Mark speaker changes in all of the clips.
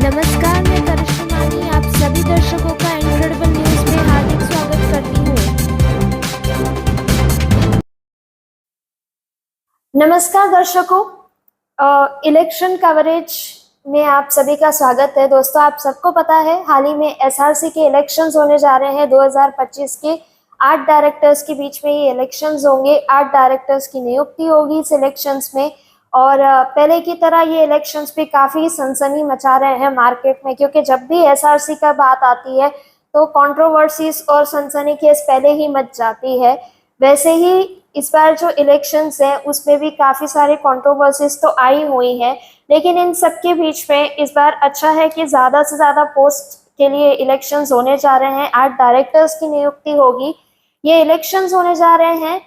Speaker 1: नमस्कार, मैं करिश्मा मानी आप सभी दर्शकों का इनक्रेडिबल न्यूज़ में हार्दिक स्वागत करती हूँ। नमस्कार दर्शकों, इलेक्शन कवरेज में आप सभी का स्वागत है। दोस्तों, आप सबको पता है हाल ही में एसआरसी के इलेक्शंस होने जा रहे हैं 2025 के। 8 डायरेक्टर्स के बीच में ये इलेक्शंस होंगे। 8 डायरेक्टर्स की नियुक्ति होगी इस इलेक्शंस में। और पहले की तरह ये इलेक्शंस भी काफ़ी सनसनी मचा रहे हैं मार्केट में, क्योंकि जब भी एसआरसी का बात आती है तो कंट्रोवर्सीज और सनसनी केस पहले ही मच जाती है। वैसे ही इस बार जो इलेक्शंस है उसमें भी काफ़ी सारी कंट्रोवर्सीज तो आई हुई है, लेकिन इन सब के बीच में इस बार अच्छा है कि ज़्यादा से ज़्यादा पोस्ट के लिए इलेक्शंस होने जा रहे हैं। 8 डायरेक्टर्स की नियुक्ति होगी। ये इलेक्शंस होने जा रहे हैं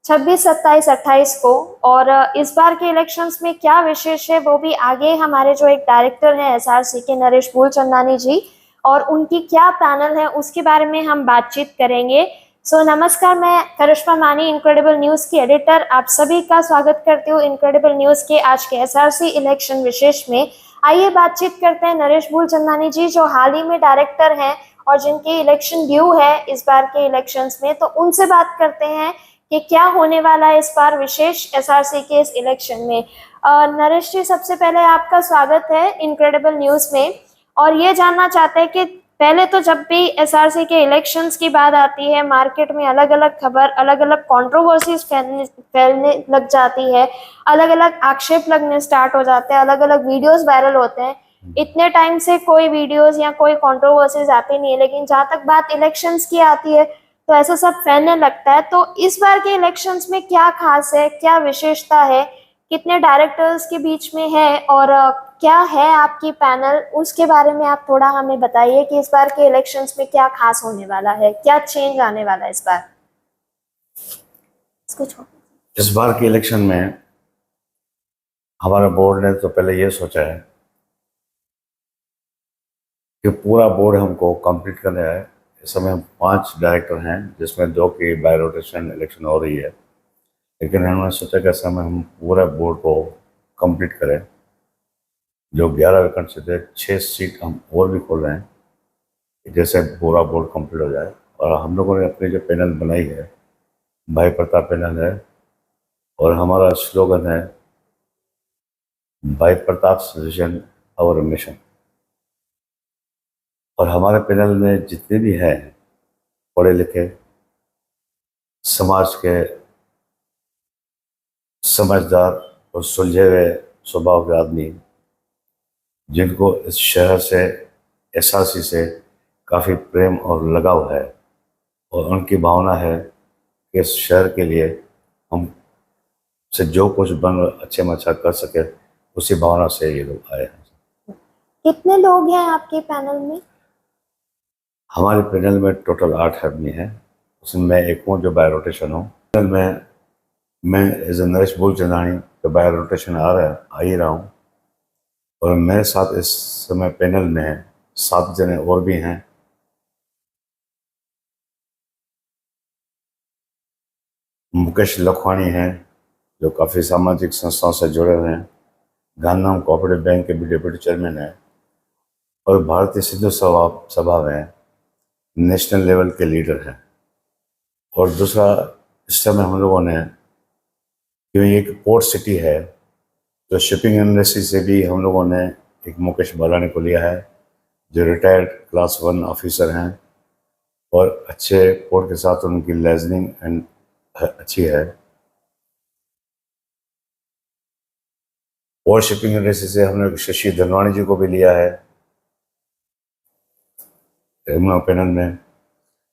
Speaker 1: 26, 27, 28 को। और इस बार के इलेक्शंस में क्या विशेष है वो भी आगे हमारे जो एक डायरेक्टर हैं एसआरसी के, नरेश मूलचंदानी जी, और उनकी क्या पैनल है उसके बारे में हम बातचीत करेंगे। नमस्कार, मैं करिश्मा मानी, इनक्रेडिबल न्यूज़ की एडिटर, आप सभी का स्वागत करती हूँ इनक्रेडिबल न्यूज़ के आज के एसआरसी इलेक्शन विशेष में। आइए बातचीत करते हैं नरेश मूलचंदानी जी, जो हाल ही में डायरेक्टर हैं और जिनकी इलेक्शन ड्यू है इस बार के इलेक्शंस में। तो उनसे बात करते हैं कि क्या होने वाला है इस बार विशेष एसआरसी के इस इलेक्शन में। नरेश जी, सबसे पहले आपका स्वागत है इनक्रेडिबल न्यूज़ में। और ये जानना चाहते हैं कि पहले तो जब भी एसआरसी के इलेक्शंस की बात आती है मार्केट में अलग अलग खबर, अलग अलग कंट्रोवर्सीज फैलने लग जाती है, अलग अलग आक्षेप लगने स्टार्ट हो जाते हैं, अलग अलग वीडियोस वायरल होते हैं। इतने टाइम से कोई वीडियोस या कोई कंट्रोवर्सीज आती नहीं है, लेकिन जहाँ तक बात इलेक्शंस की आती है तो ऐसा सब फैलने लगता है। तो इस बार के इलेक्शंस में क्या खास है, क्या विशेषता है, कितने डायरेक्टर्स के बीच में है, और क्या है आपकी पैनल, उसके बारे में आप थोड़ा हमें बताइए कि इस बार के इलेक्शंस में क्या खास होने वाला है, क्या चेंज आने वाला है इस बार।
Speaker 2: इस बार के इलेक्शन में हमारा बोर्ड ने तो पहले ये सोचा है कि पूरा बोर्ड हमको कंप्लीट करना है। इस समय हम 5 डायरेक्टर हैं, जिसमें 2 की बाय रोटेशन इलेक्शन हो रही है, लेकिन हमने सोचा कि इस समय हम पूरा बोर्ड को कंप्लीट करें। जो 11 वैकेंसी थे, 6 सीट हम और भी खोल रहे हैं, जैसे पूरा बोर्ड कंप्लीट हो जाए। और हम लोगों ने अपनी जो पैनल बनाई है, भाई प्रताप पैनल है, और हमारा स्लोगन है भाई प्रताप सजेशन और मिशन। और हमारे पैनल में जितने भी हैं पढ़े लिखे, समाज के समझदार और सुलझे हुए स्वभाव के आदमी, जिनको इस शहर से, एसआरसी से काफ़ी प्रेम और लगाव है, और उनकी भावना है कि इस शहर के लिए हम से जो कुछ बन अच्छे में अच्छा कर सके, उसी भावना से ये लोग आए हैं।
Speaker 1: कितने लोग हैं आपके पैनल में?
Speaker 2: हमारे पैनल में टोटल 8 आदमी हैं, उसमें मैं एक हूँ जो बाय रोटेशन हूँ। पैनल में मैं एज ए नरेश मूलचंदानी तो बाय रोटेशन आ ही रहा हूँ, और मेरे साथ इस समय पैनल में 7 जने और भी हैं। मुकेश लखवानी हैं, जो काफ़ी सामाजिक संस्थाओं से जुड़े हुए हैं, गांधीधाम कोऑपरेटिव बैंक के भी डिप्टी चेयरमैन हैं, और भारतीय सिंधु सभा में नेशनल लेवल के लीडर हैं। और दूसरा, इस समय हम लोगों ने, क्योंकि एक पोर्ट सिटी है, तो शिपिंग इंडस्ट्री से भी हम लोगों ने एक मुकेश बालानी को लिया है, जो रिटायर्ड क्लास 1 ऑफिसर हैं, और अच्छे पोर्ट के साथ उनकी लाइजनिंग एंड अच्छी है। और शिपिंग इंडस्ट्री से हमने शशि धनवानी जी को भी लिया है पैनल में।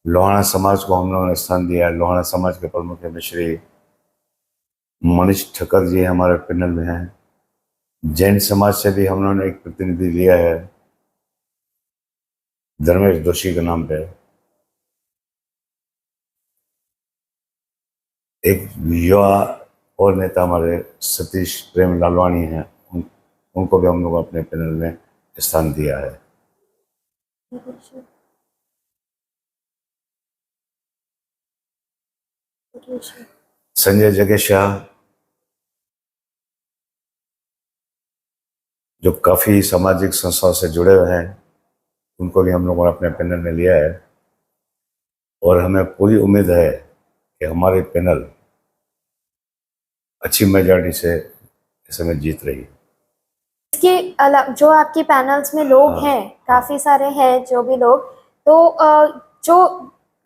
Speaker 2: लोहाना समाज को हम लोगों ने स्थान दिया है। लोहाना समाज के प्रमुख में श्री मनीष ठक्कर जी हमारे पैनल में हैं। जैन समाज से भी हम लोगों ने एक प्रतिनिधि लिया है, धर्मेश दोषी के नाम पे। एक युवा और नेता हमारे सतीश प्रेम लालवानी हैं, उनको भी हम लोग अपने पैनल में स्थान दिया है। संजय जगेशाह जो काफ़ी सामाजिक संस्थाओं से जुड़े हुए हैं, उनको भी हम लोगों ने अपने पैनल में लिया है और हमें पूरी उम्मीद है कि हमारे पैनल अच्छी मेजॉरिटी से इस समय जीत रही है।
Speaker 1: इसके अलावा जो आपके पैनल्स में लोग
Speaker 2: हाँ।
Speaker 1: हैं, काफी सारे हैं जो भी लोग, तो जो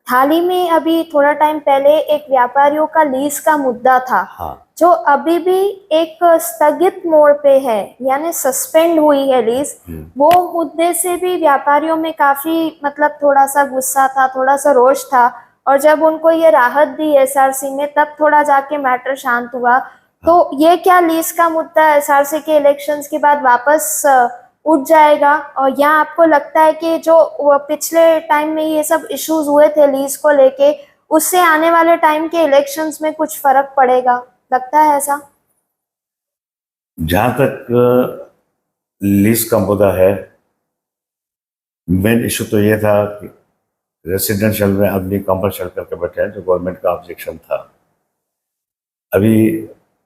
Speaker 1: हाल ही में अभी थोड़ा टाइम पहले एक व्यापारियों का लीज का मुद्दा था,
Speaker 2: हाँ।
Speaker 1: जो अभी भी एक स्थगित मोड़ पे है, यानी सस्पेंड हुई है लीज, वो मुद्दे से भी व्यापारियों में काफी मतलब थोड़ा सा गुस्सा था, थोड़ा सा रोष था, और जब उनको ये राहत दी एसआरसी में तब थोड़ा जाके मैटर शांत हुआ। तो ये क्या लीज का मुद्दा एसआरसी के इलेक्शंस के बाद वापस उठ जाएगा? और यहाँ आपको लगता है कि जो पिछले टाइम में ये सब इश्यूज हुए थे लीज को लेके, उससे आने वाले टाइम के इलेक्शंस में कुछ फर्क पड़ेगा? लगता है ऐसा?
Speaker 2: जहाँ तक लीज का मुद्दा है, मेन इशू तो ये था कि रेसिडेंशियल में आदमी कंपल्शन करके बैठे हैं, जो गवर्नमेंट का ऑब्जेक्शन था। अभी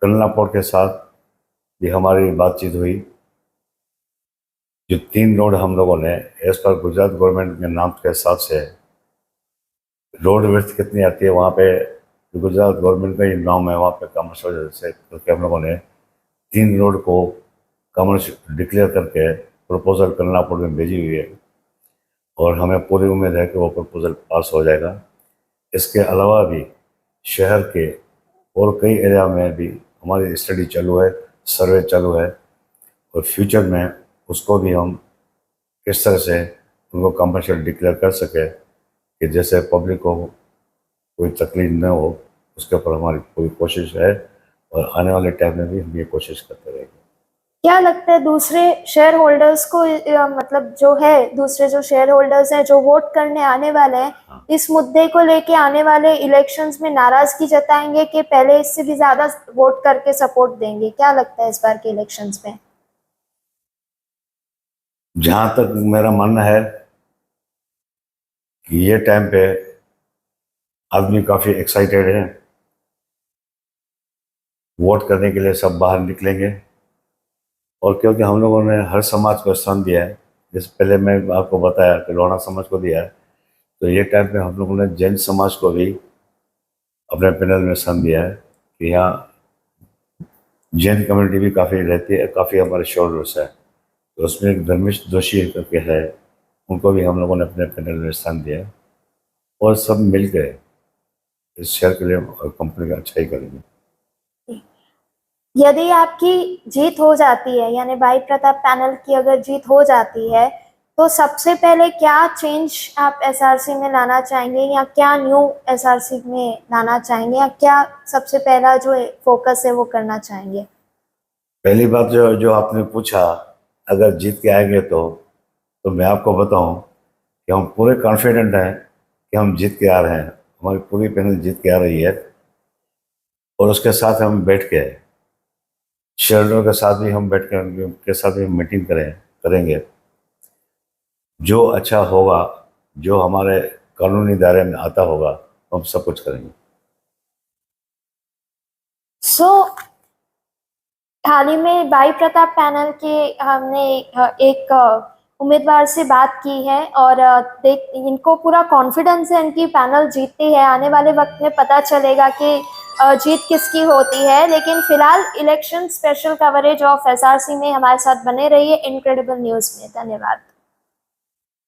Speaker 2: करुणा पोर्ट के साथ भी हमारी बातचीत हुई। जो 3 रोड हम लोगों ने एज पर गुजरात गवर्नमेंट के नाम के हिसाब से रोड विड्थ कितनी आती है वहाँ पे, गुजरात गवर्नमेंट का ही नाम है, वहाँ पे कमर्शियल से करके हम लोगों ने 3 रोड को कमर्शियल डिक्लेयर करके प्रपोजल करुणा पोर्ट में भेजी हुई है और हमें पूरी उम्मीद है कि वो प्रपोजल पास हो जाएगा। इसके अलावा भी शहर के और कई एरिया में भी हमारी स्टडी चालू है, सर्वे चालू है और फ्यूचर में उसको भी हम किस तरह से उनको कमर्शियल डिक्लेयर कर सके कि जैसे पब्लिक को कोई तकलीफ न हो, उसके ऊपर हमारी पूरी कोशिश है और आने वाले टाइम में भी हम ये कोशिश करते रहेंगे।
Speaker 1: क्या लगता है दूसरे शेयर होल्डर्स को, मतलब जो है दूसरे जो शेयर होल्डर्स हैं जो वोट करने आने वाले हैं, इस मुद्दे को लेके आने वाले इलेक्शंस में नाराजगी जताएंगे कि पहले इससे भी ज्यादा वोट करके सपोर्ट देंगे? क्या लगता है इस बार के इलेक्शंस में?
Speaker 2: जहाँ तक मेरा मानना है कि ये टाइम पे आदमी काफ़ी एक्साइटेड है, वोट करने के लिए सब बाहर निकलेंगे और क्योंकि हम लोगों ने हर समाज को स्थान दिया है, जैसे पहले मैं आपको बताया कि लोहाना समाज को दिया है, तो ये टाइम पे हम लोगों ने जैन समाज को भी अपने पैनल में स्थान दिया है कि यहाँ जैन कम्युनिटी भी काफ़ी रहती है, काफ़ी हमारे शोल्डर्स है, तो उसमें एक धर्मेश जोशी करके है, उनको भी हम लोगों ने अपने पैनल में स्थान दिया है और सब मिल के इस शहर के लिए और कंपनी का अच्छा ही करेंगे।
Speaker 1: यदि आपकी जीत हो जाती है, यानी भाई प्रताप पैनल की अगर जीत हो जाती है, तो सबसे पहले क्या चेंज आप एसआरसी में लाना चाहेंगे, या क्या न्यू एसआरसी में लाना चाहेंगे, या क्या सबसे पहला जो फोकस है वो करना चाहेंगे?
Speaker 2: पहली बात जो जो आपने पूछा, अगर जीत के आएंगे तो मैं आपको बताऊं कि हम पूरे कॉन्फिडेंट हैं कि हम जीत के आ रहे हैं, हमारी पूरी पैनल जीत के आ रही है और उसके साथ हम बैठ के शेयरहोल्डर के साथ भी हम बैठ के उनके साथ भी मीटिंग करेंगे। जो अच्छा होगा, जो हमारे कानूनी दायरे में आता होगा, हम सब कुछ करेंगे।
Speaker 1: हाल ही में भाई प्रताप पैनल के हमने एक उम्मीदवार से बात की है और देख इनको पूरा कॉन्फिडेंस है, इनकी पैनल जीतती है। आने वाले वक्त में पता चलेगा कि जीत किसकी होती है, लेकिन फिलहाल election special coverage of SRC में हमारे साथ बने रहिए इनक्रेडिबल न्यूज़ में। धन्यवाद।